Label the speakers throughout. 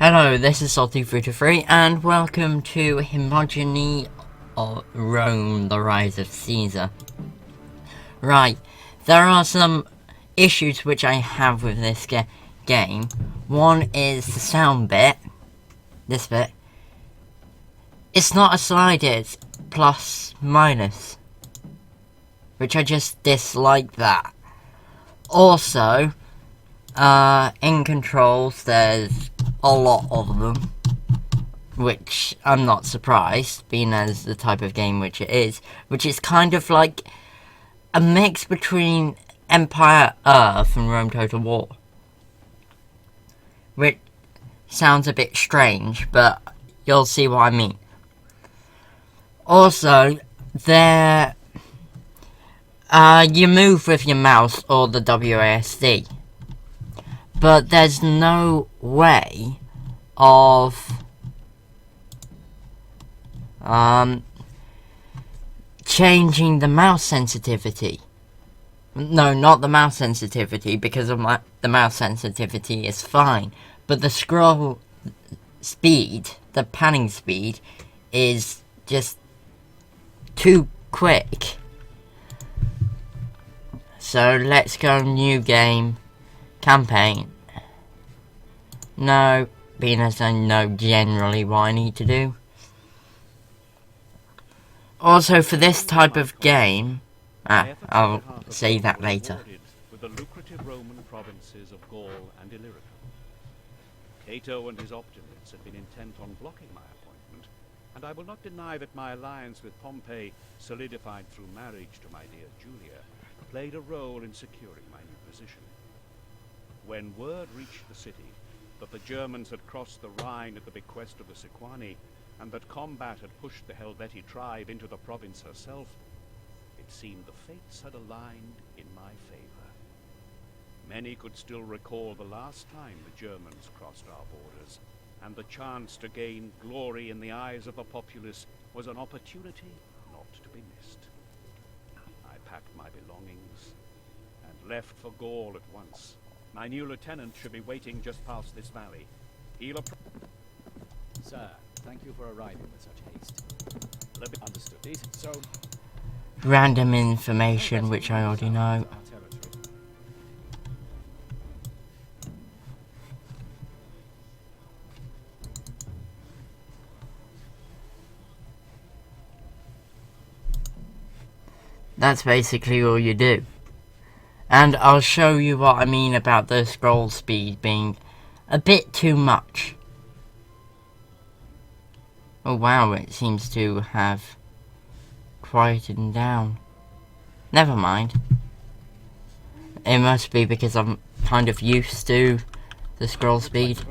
Speaker 1: Hello, this is Salty323 and welcome to Hegemony Rome, the Rise of Caesar. Right, there are some issues which I have with this game. One is the sound bit, this bit. It's not a slide, it's plus minus, which I just dislike that. Also, in controls there's a lot of them, which I'm not surprised, being as the type of game which it is, which is kind of like a mix between Empire Earth and Rome Total War, which sounds a bit strange, but you'll see what I mean. Also, there, you move with your mouse or the WASD, but there's no way of changing the mouse sensitivity. No, not the mouse sensitivity, because of the mouse sensitivity is fine, but the scroll speed, the panning speed, is just too quick. So let's go new game, campaign. No, being as I know generally what I need to do. Also, for this type of game, I'll say that later.
Speaker 2: With the lucrative Roman provinces of Gaul and Illyricum. Cato and his optimates had been intent on blocking my appointment, and I will not deny that my alliance with Pompey, solidified through marriage to my dear Julia, played a role in securing my new position. When word reached the city that the Germans had crossed the Rhine at the bequest of the Sequani, and that combat had pushed the Helvetii tribe into the province herself, it seemed the fates had aligned in my favor. Many could still recall the last time the Germans crossed our borders, and the chance to gain glory in the eyes of the populace was an opportunity not to be missed. I packed my belongings and left for Gaul at once. My new lieutenant should be waiting just past this valley. He'll
Speaker 3: Sir, thank you for arriving with such haste. Understood. So,
Speaker 1: Random information which I already know. That's basically all you do. And I'll show you what I mean about the scroll speed being a bit too much. Oh wow, it seems to have quietened down. Never mind. It must be because I'm kind of used to the scroll speed,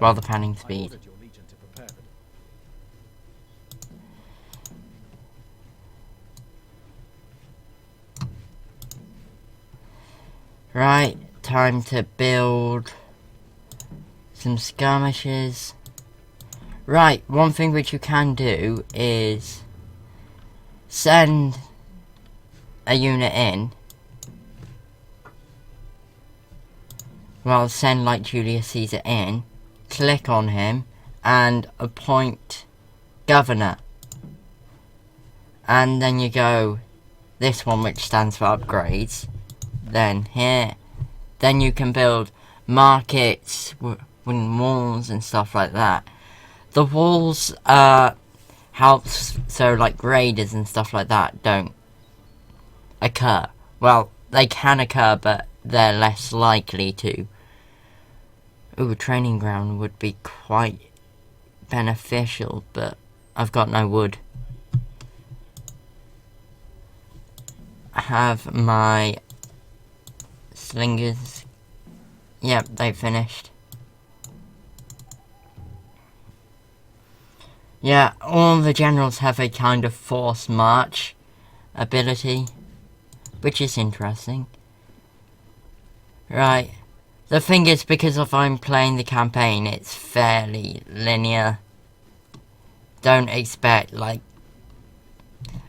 Speaker 1: well, the panning speed. Right, time to build some skirmishes. Right, one thing which you can do is send a unit in. Well, send like Julius Caesar in, click on him, and appoint governor. And then you go this one, which stands for upgrades. Then here, then you can build markets, wooden walls and stuff like that. The walls helps so like raiders and stuff like that don't occur. Well, they can occur, but they're less likely to. Ooh, a training ground would be quite beneficial, but I've got no wood. I have my slingers. Yep, they finished. Yeah, all the generals have a kind of forced march ability, which is interesting. Right, the thing is, because if I'm playing the campaign, it's fairly linear. Don't expect, like,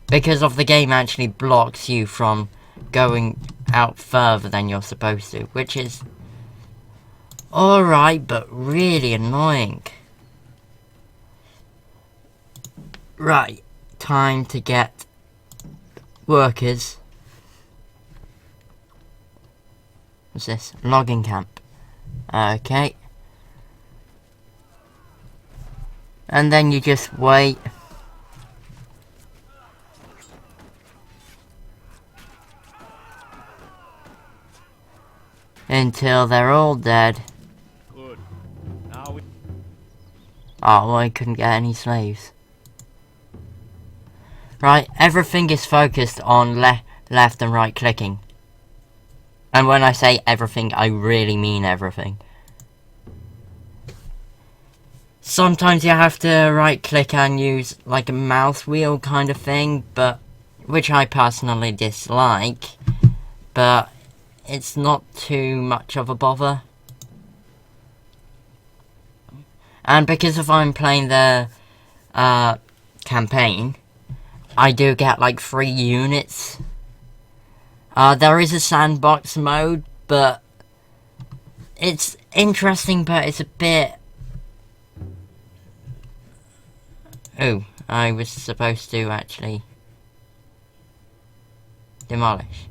Speaker 1: because of the game actually blocks you from going out further than you're supposed to, which is alright, but really annoying. Right, time to get workers. What's this? Logging camp. Okay. And then you just wait. Until they're all dead.
Speaker 2: Good. Now we...
Speaker 1: Oh, well, I couldn't get any slaves. Right, everything is focused on left and right clicking. And when I say everything, I really mean everything. Sometimes you have to right click and use like a mouse wheel kind of thing, but which I personally dislike, but it's not too much of a bother. And because if I'm playing the campaign, I do get like 3 units. There is a sandbox mode, but it's interesting, but it's a bit... Oh, I was supposed to actually demolish.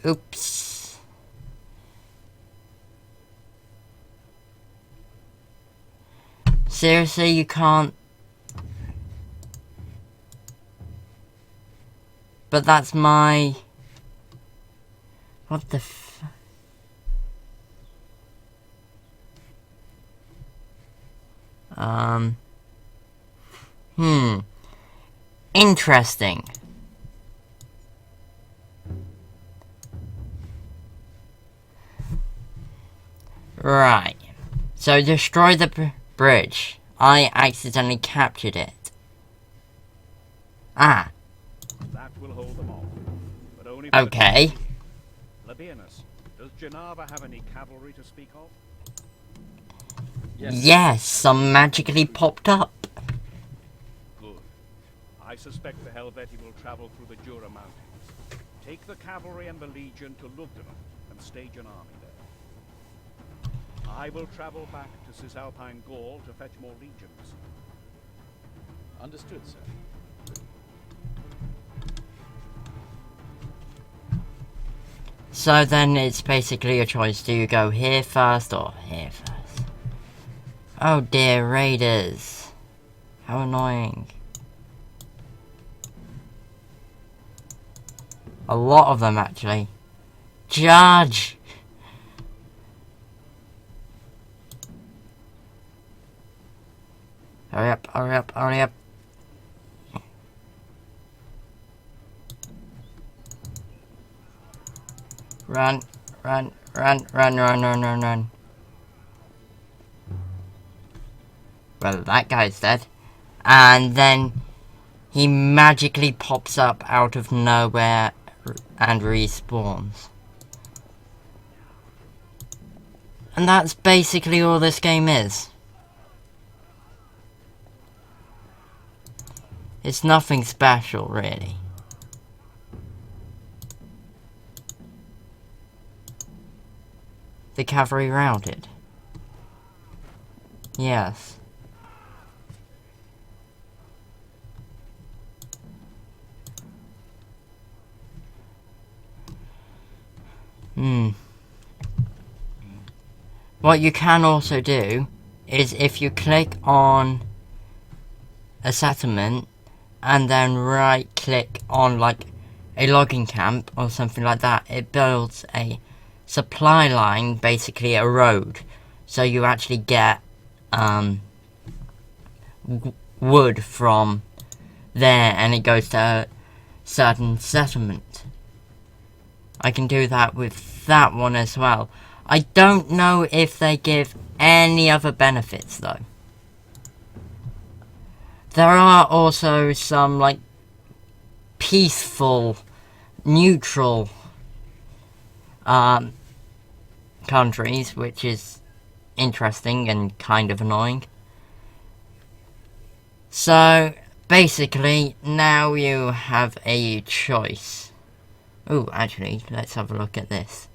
Speaker 1: Oops. Seriously, you can't... But that's my... What the f... Interesting. Right. So destroy the bridge. I accidentally captured it. Ah.
Speaker 2: That will hold them off. But only
Speaker 1: Okay.
Speaker 2: Labienus, does Genava have any cavalry to speak of?
Speaker 1: Yes, some magically popped up.
Speaker 2: Good. I suspect the Helvetii will travel through the Jura Mountains. Take the cavalry and the legion to Lugdunum and stage an army there. I will travel back to Cisalpine Gaul to fetch more legions.
Speaker 3: Understood, sir.
Speaker 1: So then it's basically a choice. Do you go here first or here first? Oh dear, raiders. How annoying. A lot of them, actually. Charge! Hurry up, hurry up, hurry up. Run, run, run, run, run, run, run, run. Well, that guy's dead. And then he magically pops up out of nowhere and respawns. And that's basically all this game is. It's nothing special, really. The cavalry routed. Yes. What you can also do is if you click on a settlement and then right click on like a logging camp or something like that, it builds a supply line, basically a road, so you actually get wood from there and it goes to a certain settlement. I can do that with that one as well. I don't know if they give any other benefits though. There are also some like peaceful, neutral countries, which is interesting and kind of annoying. So basically now you have a choice. Oh, actually, let's have a look at this.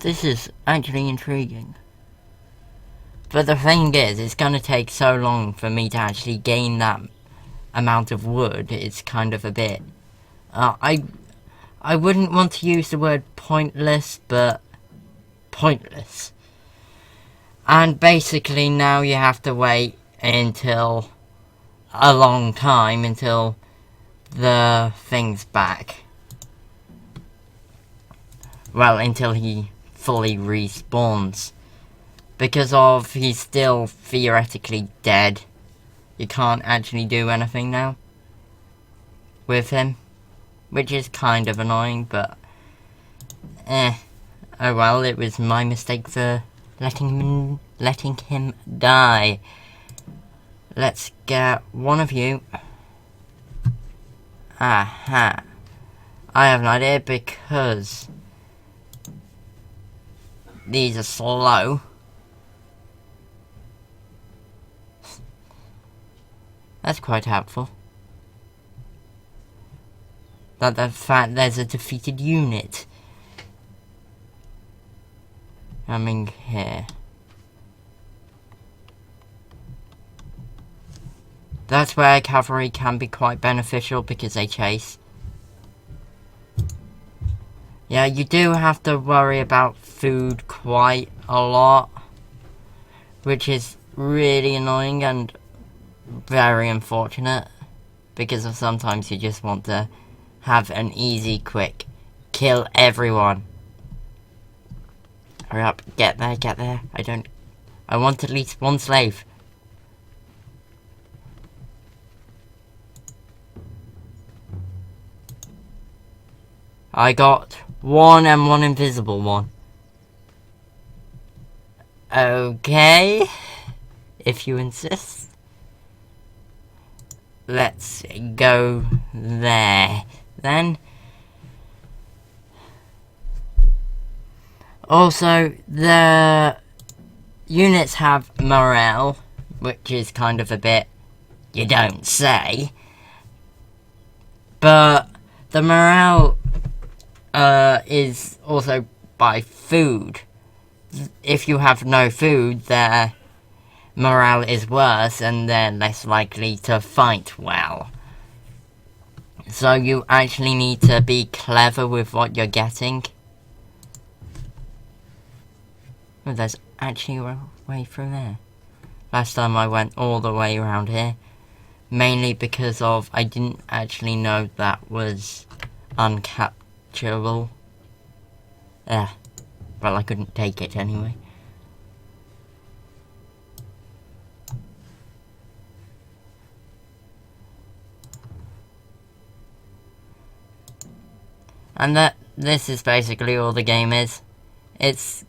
Speaker 1: This is actually intriguing. But the thing is, it's gonna take so long for me to actually gain that amount of wood. It's kind of a bit... I wouldn't want to use the word pointless, but pointless. And basically now you have to wait until a long time until the thing's back. Well, until he fully respawns. Because of he's still theoretically dead. You can't actually do anything now with him. Which is kind of annoying, but oh well, it was my mistake for letting him die. Let's get one of you. Aha. I have an idea, because these are slow. That's quite helpful. That the fact there's a defeated unit coming here. That's where cavalry can be quite beneficial, because they chase. Yeah, you do have to worry about food quite a lot, which is really annoying and very unfortunate, because of sometimes you just want to have an easy, quick kill everyone. Hurry up, get there, get there. I want at least one slave. I got one and one invisible one. Okay, if you insist. Let's go there, then. Also, the units have morale, which is kind of a bit, you don't say. But the morale is also by food. If you have no food, their morale is worse and they're less likely to fight well. So you actually need to be clever with what you're getting. Oh, there's actually a way through there. Last time I went all the way around here. Mainly because of I didn't actually know that was uncapturable. Well, I couldn't take it anyway. And this is basically all the game is. It's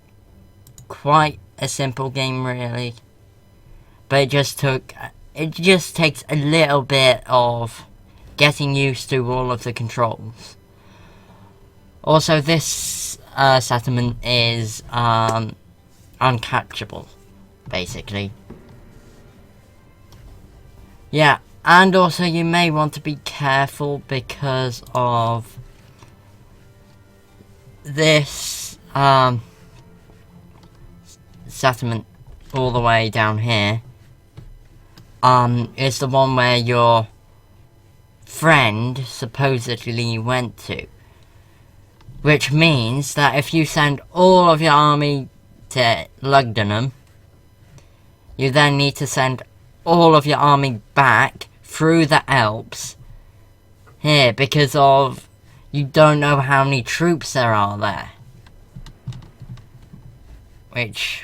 Speaker 1: quite a simple game, really. But it just takes a little bit of getting used to all of the controls. Also, this settlement is uncapturable, basically. Yeah, and also you may want to be careful because of this settlement all the way down here. Is the one where your friend supposedly went to. Which means that if you send all of your army to Lugdunum, you then need to send all of your army back through the Alps here, because of you don't know how many troops there are there. Which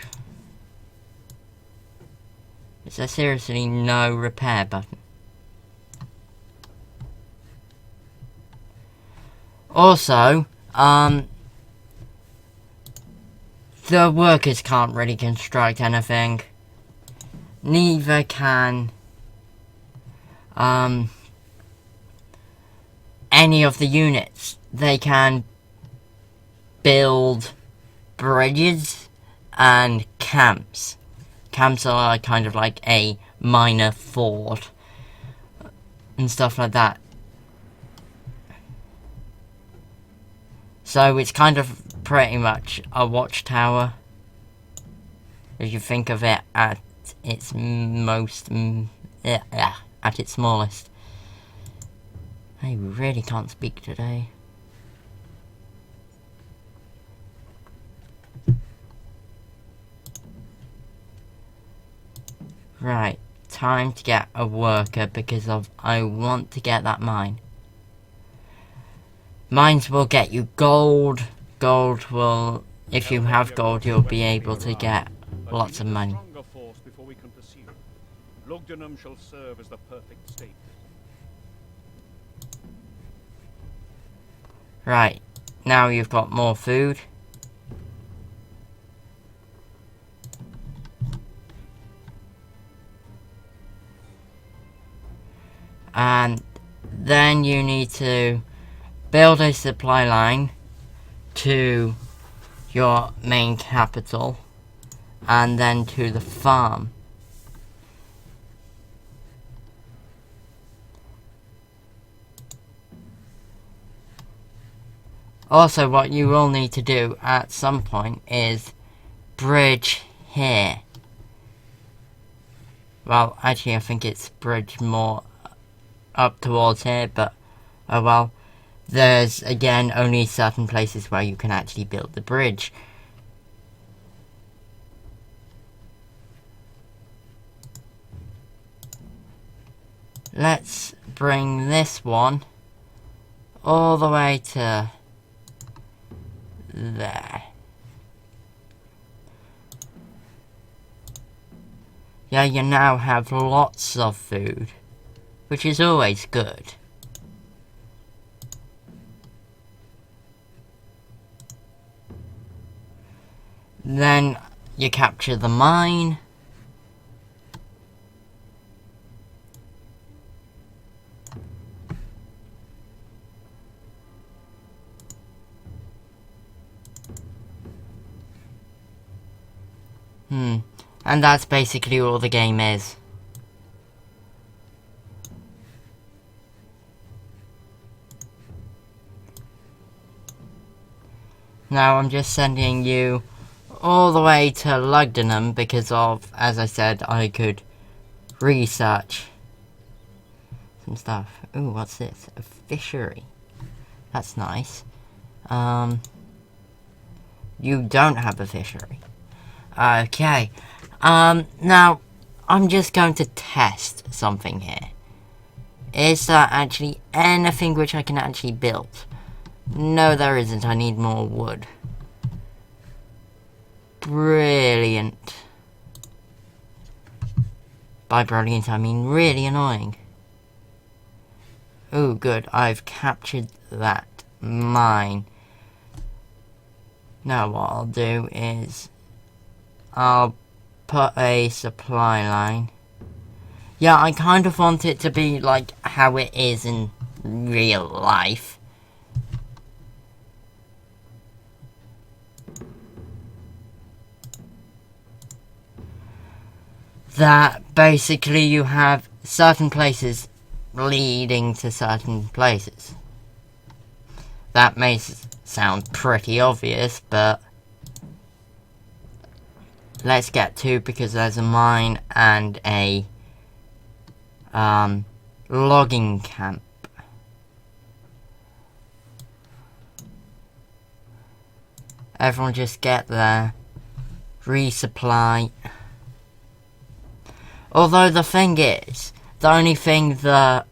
Speaker 1: is there seriously no repair button? Also, the workers can't really construct anything. Neither can any of the units. They can build bridges and camps. Camps are kind of like a minor fort and stuff like that. So it's kind of pretty much a watchtower, if you think of it at its most, at its smallest. I really can't speak today. Right, time to get a worker because I want to get that mine. Mines will get you gold. Gold will, if you have gold, you'll be able to get lots of money.
Speaker 2: Lugdunum shall serve as the perfect state.
Speaker 1: Right, now you've got more food. And then you need to build a supply line to your main capital and then to the farm. Also, what you will need to do at some point is bridge here. Well, actually I think it's bridge more up towards here, but oh well. There's, again, only certain places where you can actually build the bridge. Let's bring this one all the way to there. Yeah, you now have lots of food, which is always good. Then you capture the mine. And that's basically all the game is. Now I'm just sending you all the way to Lugdunum because of, as I said, I could research some stuff. Ooh, what's this? A fishery. That's nice. You don't have a fishery. Okay. Now, I'm just going to test something here. Is there actually anything which I can actually build? No, there isn't. I need more wood. Brilliant. By brilliant, I mean really annoying. Oh, good. I've captured that mine. Now what I'll do is I'll put a supply line. Yeah, I kind of want it to be like how it is in real life. That basically you have certain places leading to certain places. That may sound pretty obvious, but let's get to, because there's a mine and a logging camp. Everyone just get there, resupply. Although the thing is, the only thing that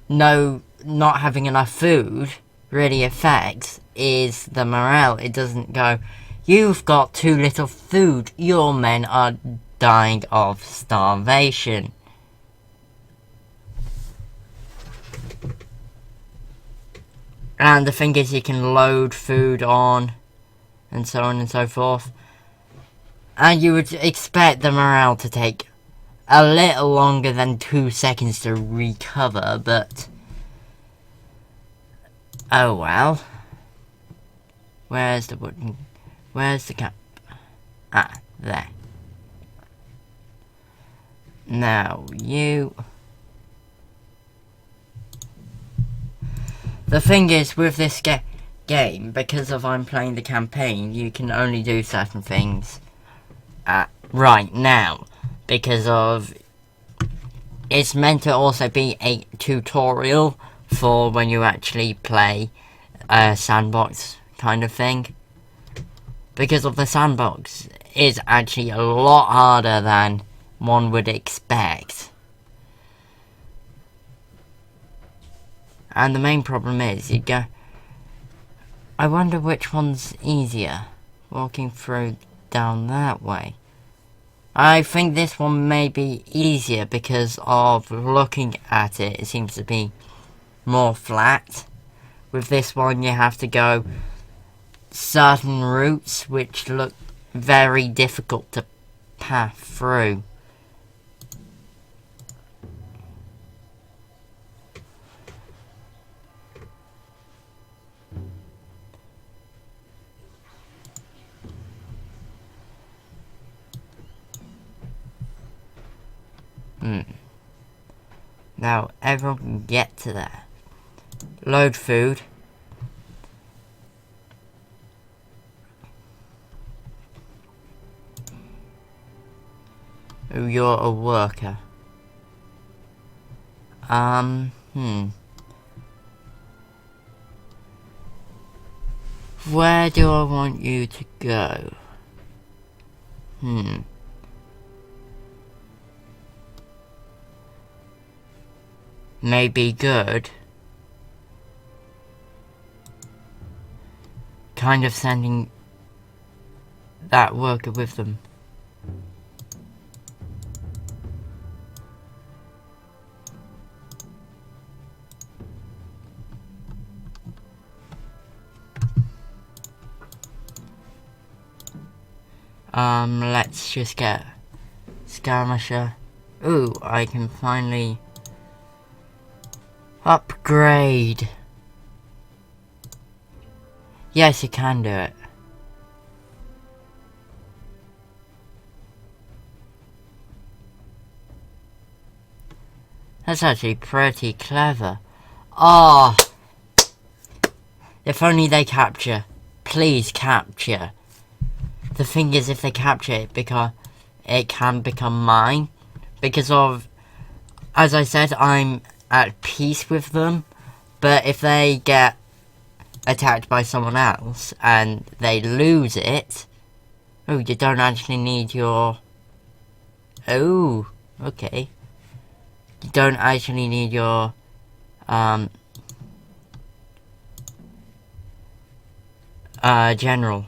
Speaker 1: not having enough food really affects is the morale. It doesn't go, you've got too little food, your men are dying of starvation. And the thing is, you can load food on, and so on and so forth. And you would expect the morale to take a little longer than 2 seconds to recover, but oh well. Where's the wooden... Where's the cap? Ah, there. Now, you... The thing is, with this game, because of I'm playing the campaign, you can only do certain things right now. Because of... It's meant to also be a tutorial for when you actually play a sandbox kind of thing. Because of the sandbox is actually a lot harder than one would expect. And the main problem is, you go... I wonder which one's easier, walking through down that way. I think this one may be easier because of looking at it, it seems to be more flat. With this one you have to go certain routes which look very difficult to pass through. Now everyone can get to there. Load food. Oh, you're a worker. Where do I want you to go? May be good. Kind of sending that worker with them. Let's just get skirmisher. Ooh, I can finally upgrade. Yes, you can do it. That's actually pretty clever. Ah, oh, if only they capture. Please capture. The thing is, if they capture it, because it can become mine. Because of, as I said, I'm at peace with them. But if they get attacked by someone else and they lose it, oh, you don't actually need your... Oh, okay. You don't actually need your general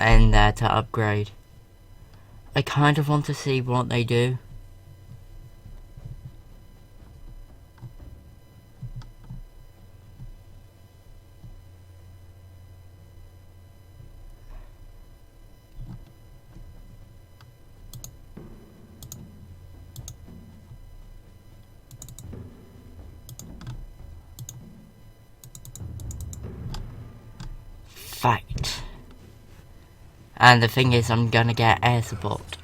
Speaker 1: in there to upgrade. I kind of want to see what they do. Fight. And the thing is, I'm gonna get air support.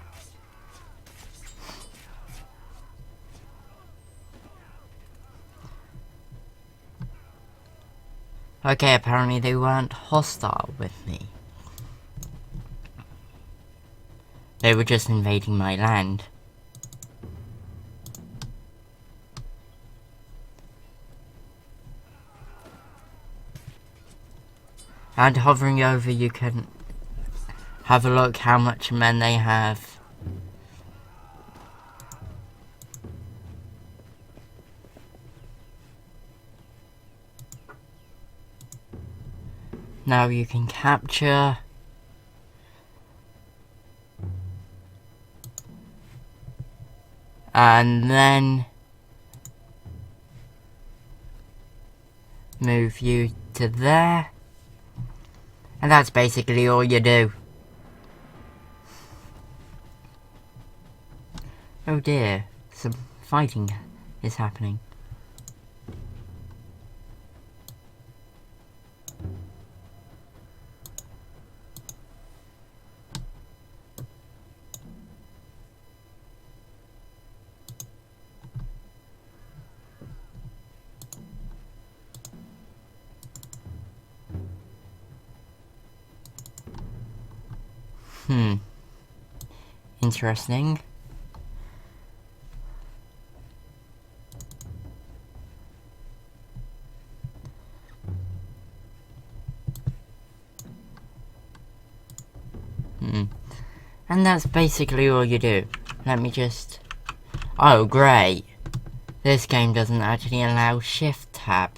Speaker 1: Okay, apparently they weren't hostile with me. They were just invading my land. And hovering over, you can have a look how much men they have. Now you can capture. And then move you to there. And that's basically all you do. Oh dear, some fighting is happening. Interesting. And that's basically all you do. Let me just... Oh, great. This game doesn't actually allow Shift Tab.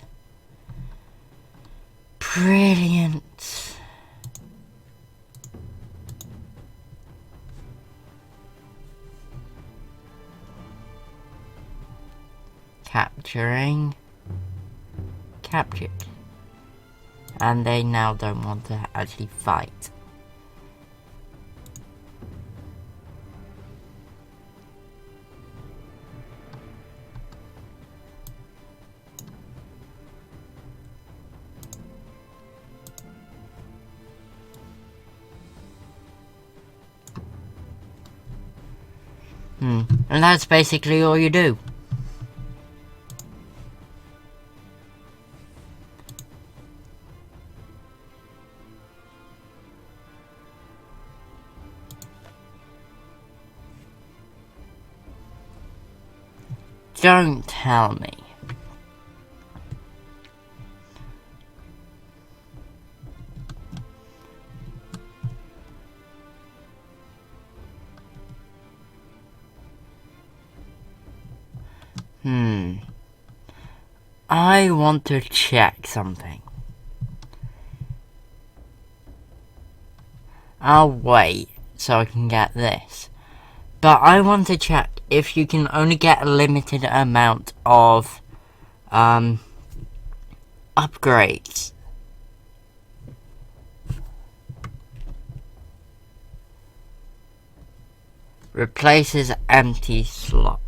Speaker 1: Brilliant. Capturing. Captured. And they now don't want to actually fight. And that's basically all you do. Don't tell me. I want to check something. I'll wait so I can get this. But I want to check if you can only get a limited amount of upgrades. Replaces empty slot.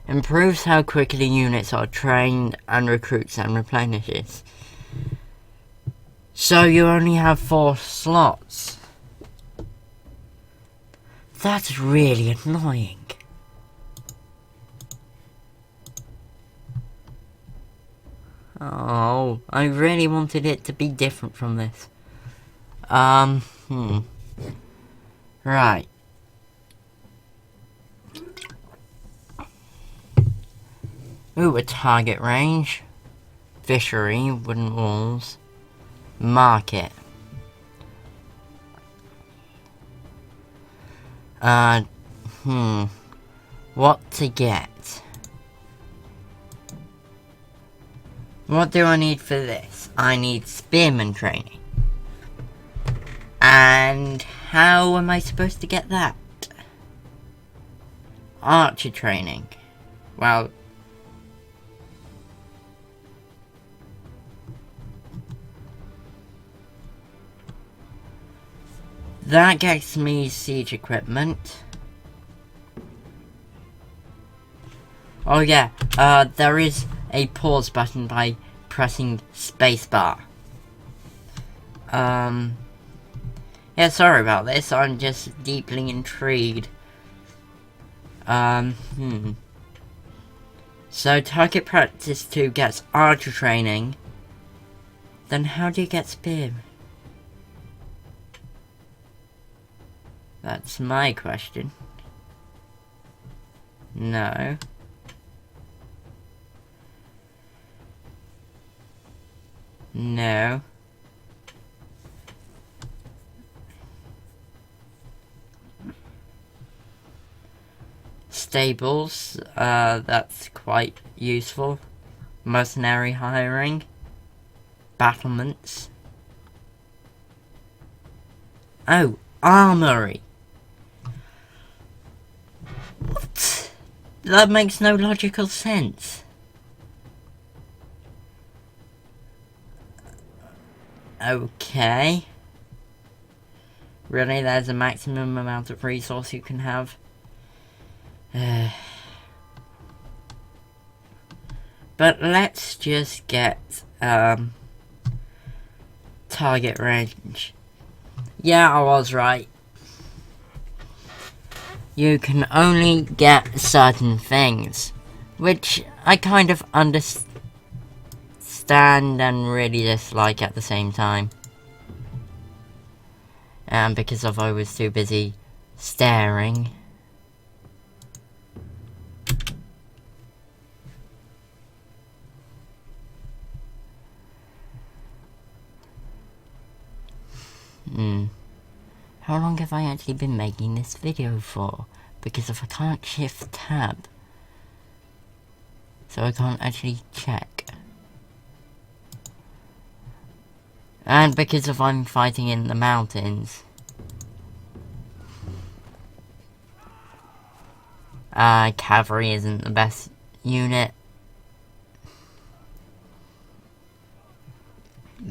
Speaker 1: Improves how quickly units are trained and recruits and replenishes. So you only have 4 slots. That's really annoying. Oh, I really wanted it to be different from this. Right. Ooh, a target range. Fishery, wooden walls. Market. What to get? What do I need for this? I need spearman training. And how am I supposed to get that? Archer training. Well... that gets me siege equipment. Oh yeah, there is a pause button by pressing spacebar. Yeah, sorry about this, I'm just deeply intrigued. So target practice 2 gets archer training. Then how do you get spear? That's my question. No. No. Stables, that's quite useful. Mercenary hiring. Battlements. Oh, armory. What? That makes no logical sense. Okay. Really, there's a maximum amount of resource you can have. But let's just get target range. Yeah, I was right. You can only get certain things, which I kind of understand and really dislike at the same time. And because of I was too busy staring. How long have I actually been making this video for? Because if I can't shift tab, so I can't actually check. And because of I'm fighting in the mountains. Cavalry isn't the best unit.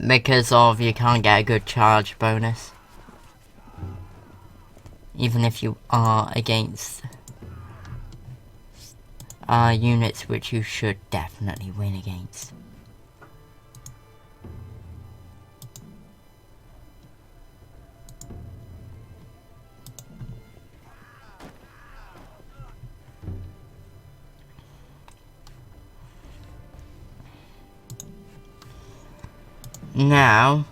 Speaker 1: Because of you can't get a good charge bonus. Even if you are against units which you should definitely win against. Now,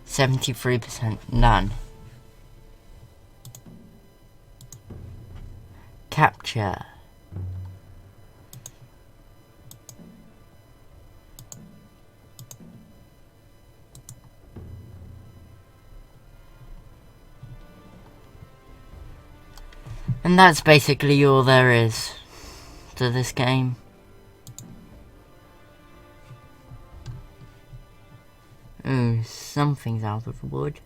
Speaker 1: 73% none. Capture. And that's basically all there is to this game. Ooh, something's out of wood.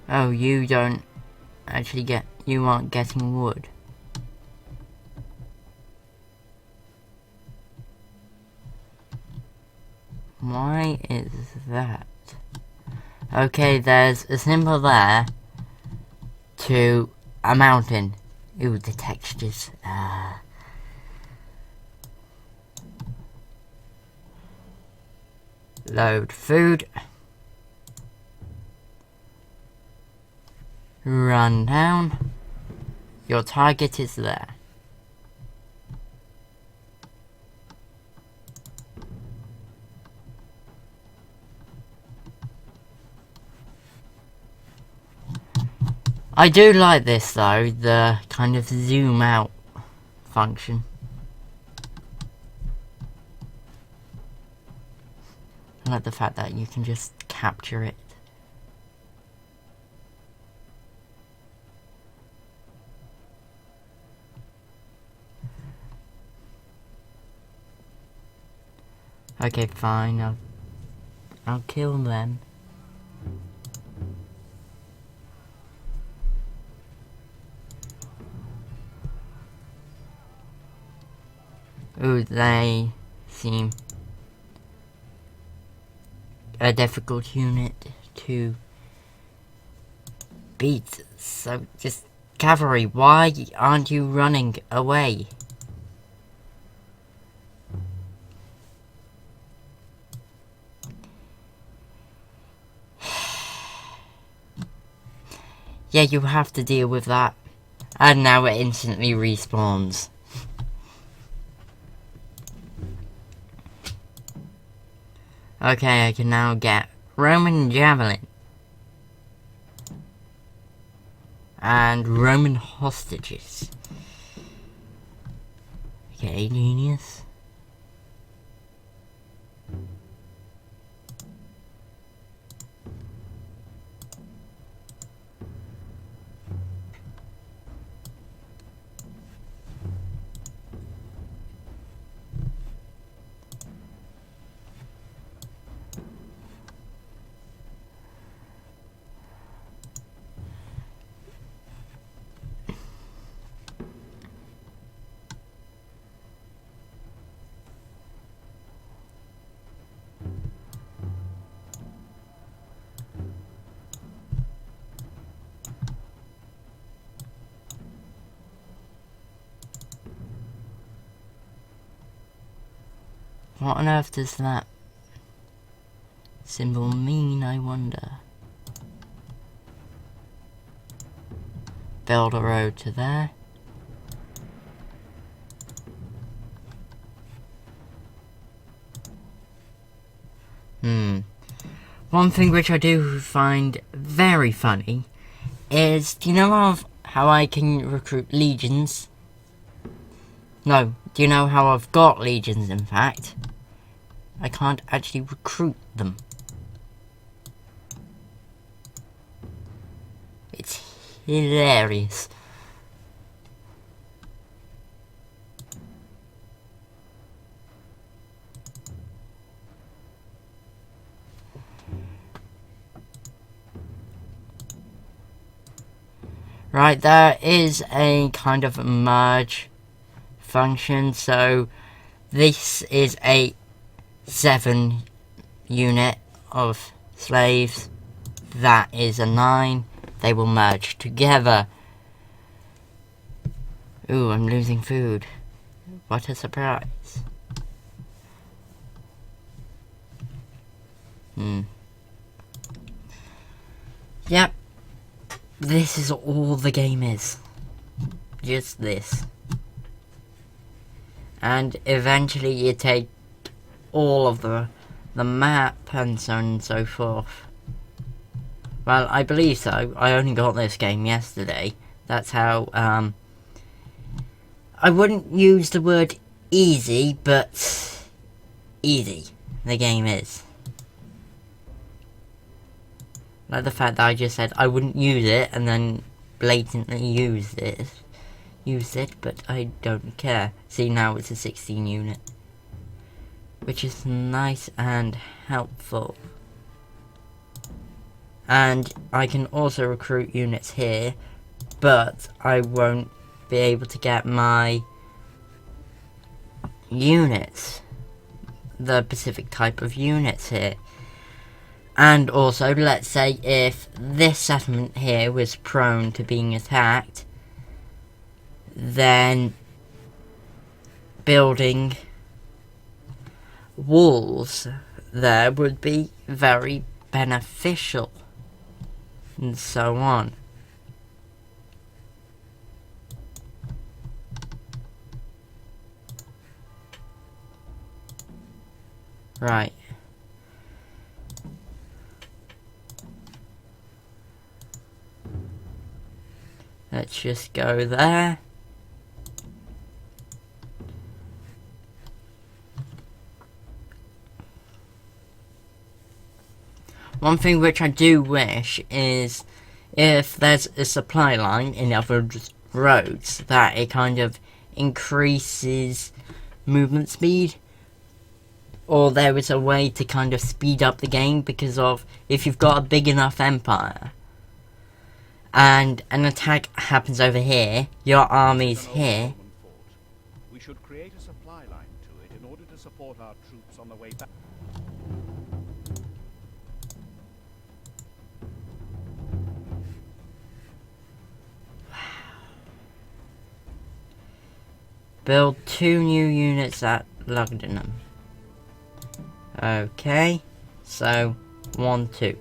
Speaker 1: Oh, you don't actually you aren't getting wood. Why is that? Okay, there's a symbol there to a mountain. Ooh, the textures. Load food. Run down. Your target is there. I do like this though, the kind of zoom out function. I like the fact that you can just capture it. Okay, fine, I'll kill them. Ooh, they seem a difficult unit to beat. So just cavalry, why aren't you running away? Yeah, you have to deal with that. And now it instantly respawns. Okay, I can now get Roman Javelin. And Roman hostages. Okay, genius. What on earth does that symbol mean, I wonder? Build a road to there. One thing which I do find very funny is, do you know of how I can recruit legions? No, do you know how I've got legions, in fact? I can't actually recruit them. It's hilarious. Right, there is a kind of merge function, so this is a 7 unit of slaves, that is a 9, they will merge together. Ooh, I'm losing food. What a surprise. Yep. This is all the game is. Just this. And eventually you take all of the map and so on and so forth. Well, I believe so. I only got this game yesterday. That's how, I wouldn't use the word easy, but easy the game is. Like the fact that I just said I wouldn't use it and then blatantly used it, but I don't care. See, now it's a 16 unit, which is nice and helpful. And I can also recruit units here, but I won't be able to get my units, the specific type of units here. And also, let's say if this settlement here was prone to being attacked, then building walls there would be very beneficial, and so on. Right. Let's just go there. One thing which I do wish is if there's a supply line in other roads, that it kind of increases movement speed. Or there is a way to kind of speed up the game, because of if you've got a big enough empire and an attack happens over here, your army's here.
Speaker 2: We should create a supply line to it in order to support our troops on the way back.
Speaker 1: Build 2 new units at Lugdenham. Okay, so 1, 2.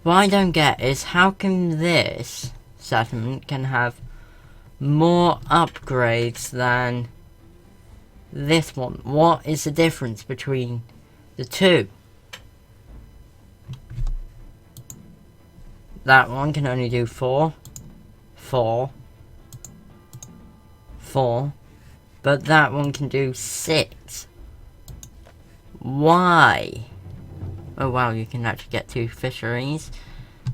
Speaker 1: What I don't get is how come this settlement can have more upgrades than this one? What is the difference between the two? That one can only do 4, 4, 4, but that one can do 6. Why? Oh wow, you can actually get 2 fisheries.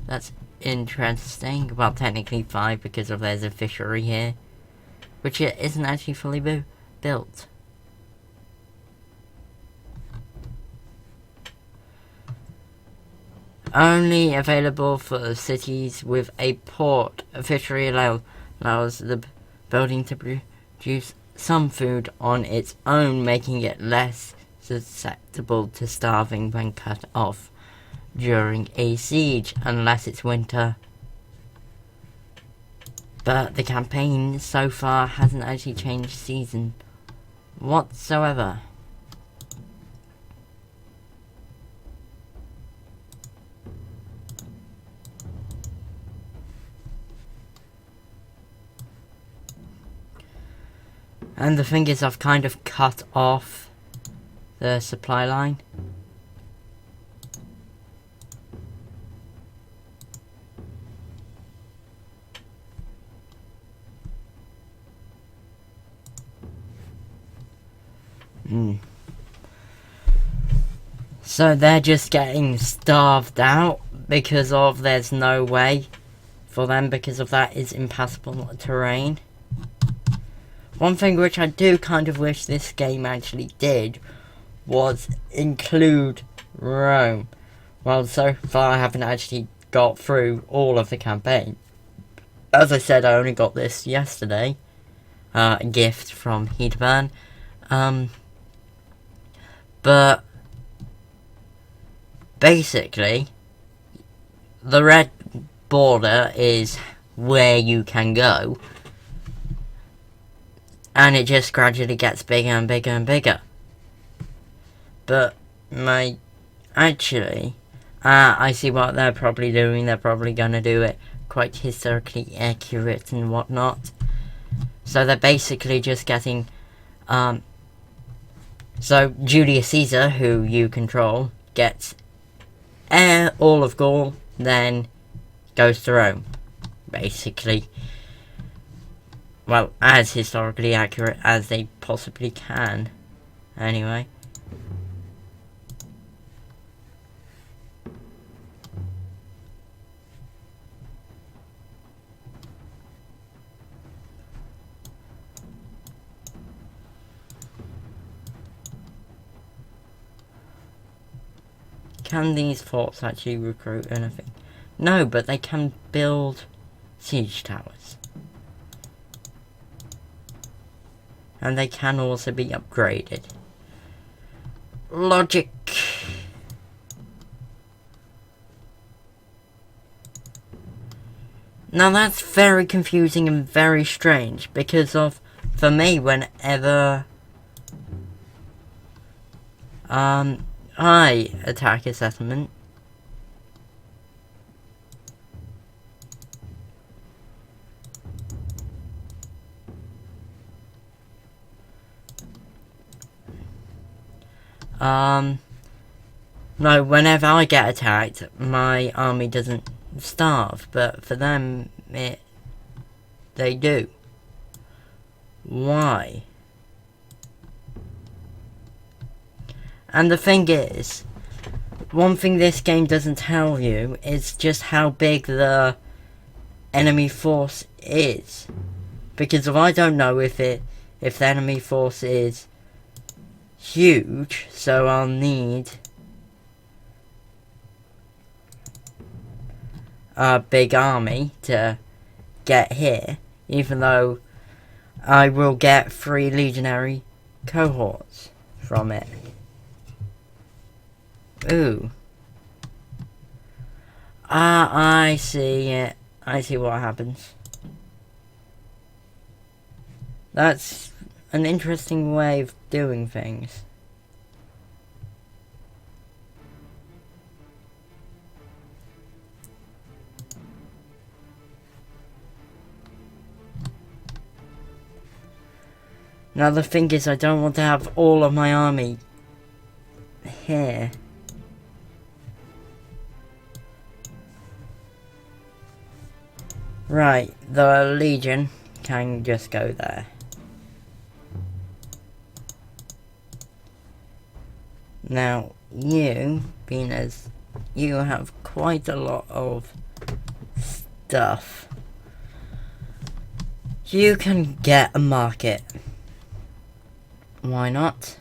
Speaker 1: That's interesting. Well, technically 5 because of there's a fishery here, which it isn't actually fully built. Only available for cities with a port. A fishery allows the building to produce some food on its own, making it less susceptible to starving when cut off during a siege, unless it's winter. But the campaign so far hasn't actually changed season whatsoever. And the thing is, I've kind of cut off the supply line. So they're just getting starved out because of there's no way for them because of that is impassable terrain. One thing which I do kind of wish this game actually did was include Rome. Well, so far I haven't actually got through all of the campaign. As I said, I only got this yesterday. A gift from Hegemony. But basically, the red border is where you can go, and it just gradually gets bigger and bigger and bigger. But I see what they're probably doing. They're probably going to do it quite historically accurate and whatnot. So they're basically just getting, so Julius Caesar, who you control, gets all of Gaul, then goes to Rome, basically. Well, as historically accurate as they possibly can, anyway. Can these forts actually recruit anything? No, but they can build siege towers. And they can also be upgraded. Logic. Now that's very confusing and very strange because of, for me, whenever I attack a settlement, no, whenever I get attacked, my army doesn't starve, but for them, they do. Why? And the thing is, one thing this game doesn't tell you is just how big the enemy force is. Because if I don't know if the enemy force is huge, so I'll need a big army to get here, even though I will get 3 legionary cohorts from it. Ooh. I see it. I see what happens. That's an interesting way of doing things. Now the thing is, I don't want to have all of my army here. Right, the Legion can just go there. Now, you, being as you have quite a lot of stuff, you can get a market. Why not?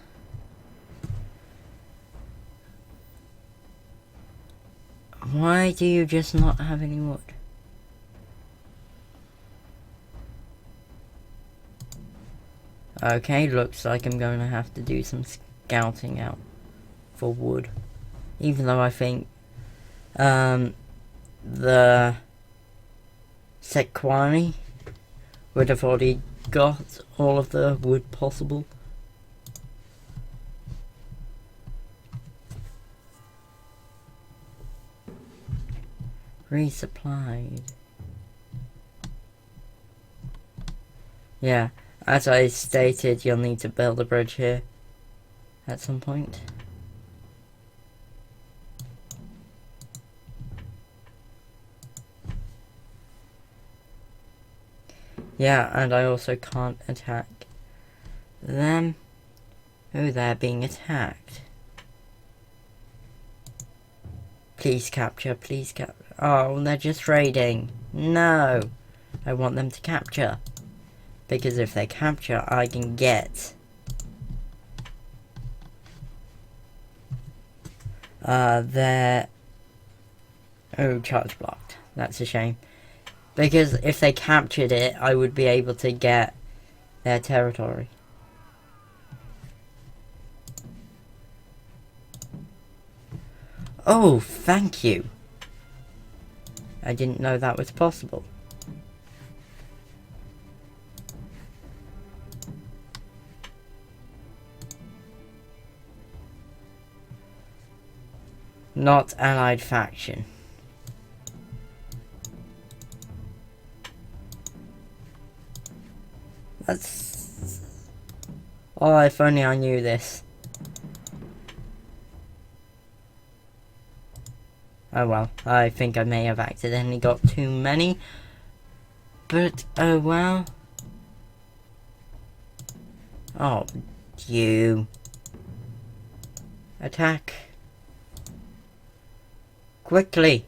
Speaker 1: Why do you just not have any wood? Okay, looks like I'm going to have to do some scouting out for wood. Even though I think the Sequani would have already got all of the wood possible. Resupplied. Yeah. as I stated, you'll need to build a bridge here at some point. Yeah, and I also can't attack them. Oh, they're being attacked. Please capture, please capture. Oh, they're just raiding. No! I want them to capture. Because if they capture, I can get their... Oh, charge blocked. That's a shame. Because if they captured it, I would be able to get their territory. Oh, thank you. I didn't know that was possible. Not allied faction. That's... Oh, if only I knew this. Oh well, I think I may have accidentally got too many. But, oh well. Oh, you. Attack. Quickly.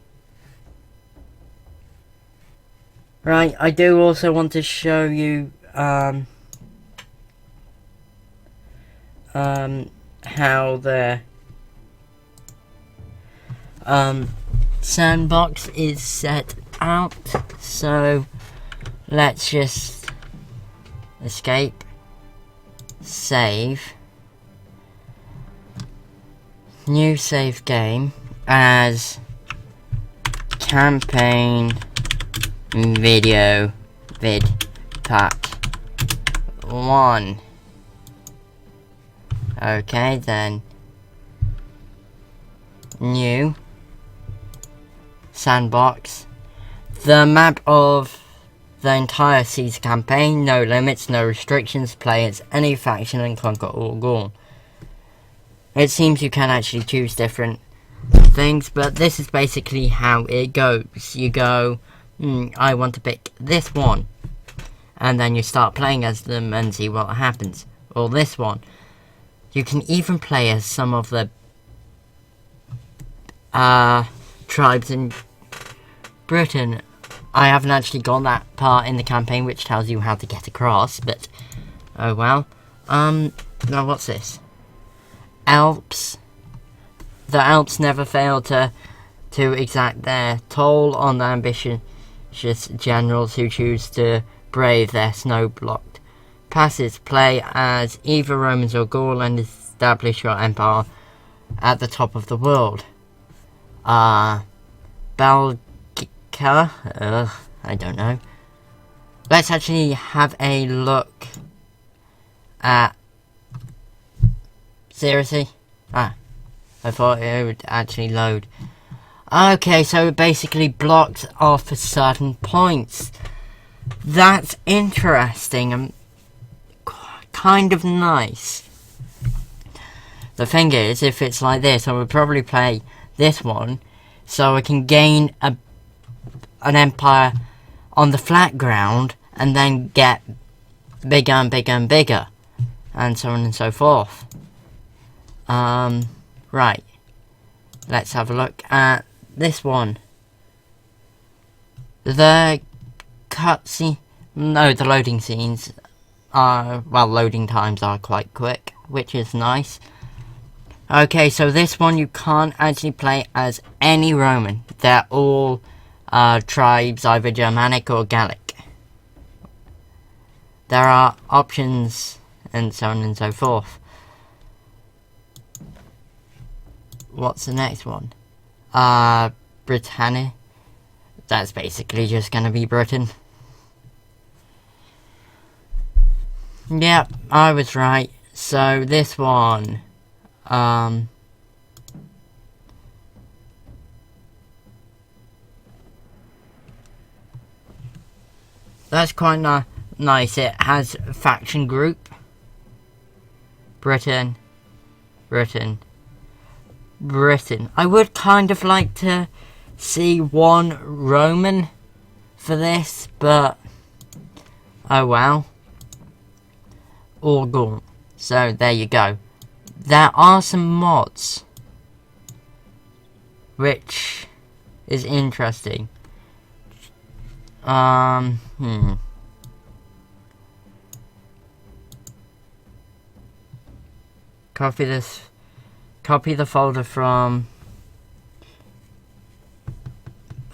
Speaker 1: Right, I do also want to show you, how the sandbox is set out. So let's just escape, save, new save game as campaign video vid pack 1. Okay, then new sandbox. The map of the entire Caesar campaign, no limits, no restrictions, play as any faction and conquer all Gaul. It seems you can actually choose different things, but this is basically how it goes. You go, I want to pick this one, and then you start playing as them and see what happens. Or this one. You can even play as some of the tribes in Britain. I haven't actually got that part in the campaign which tells you how to get across, but oh well. Now what's this? Alps. The Alps never fail to exact their toll on the ambitious generals who choose to brave their snow-blocked passes. Play as either Romans or Gaul and establish your empire at the top of the world. Belgica? I don't know. Let's actually have a look at... Seriously? I thought it would actually load. Okay, so it basically blocks off certain points. That's interesting and kind of nice. The thing is, if it's like this, I would probably play this one so I can gain an empire on the flat ground and then get bigger and bigger and bigger, and so on and so forth. Right. Let's have a look at this one. The cutscene... No, the loading scenes are... Well, loading times are quite quick, which is nice. Okay, so this one you can't actually play as any Roman. They're all tribes, either Germanic or Gallic. There are options and so on and so forth. What's the next one? Britannia. That's basically just gonna be Britain. Yep, I was right. So this one, that's quite nice. It has faction group. Britain. I would kind of like to see one Roman for this, but oh well. All Gaul. So there you go. There are some mods, which is interesting. Copy this. Copy the folder from.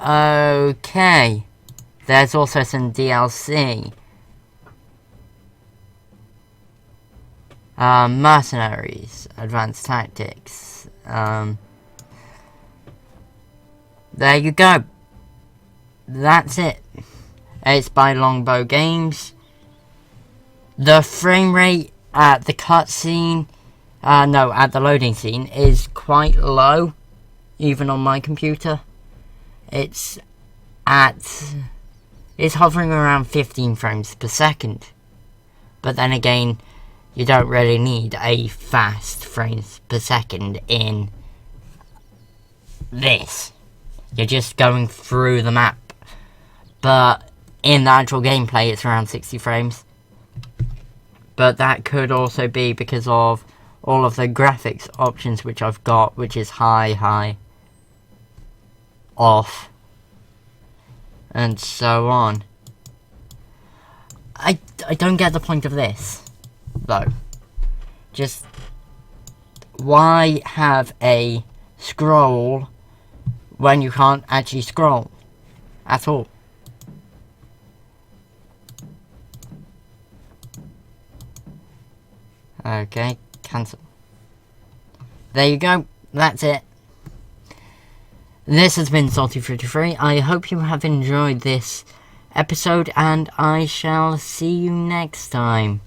Speaker 1: Okay. There's also some DLC. Mercenaries, advanced tactics. There you go. That's it. It's by Longbow Games. The frame rate at the cutscene, no, at the loading scene is quite low, even on my computer. It's hovering around 15 frames per second. But then again, you don't really need a fast frames per second in this. You're just going through the map. But in the actual gameplay, it's around 60 frames. But that could also be because of all of the graphics options which I've got, which is high, off, and so on. I don't get the point of this, though. Just, why have a scroll when you can't actually scroll at all? Okay, cancel. There you go, that's it. This has been Salty33. I hope you have enjoyed this episode, and I shall see you next time.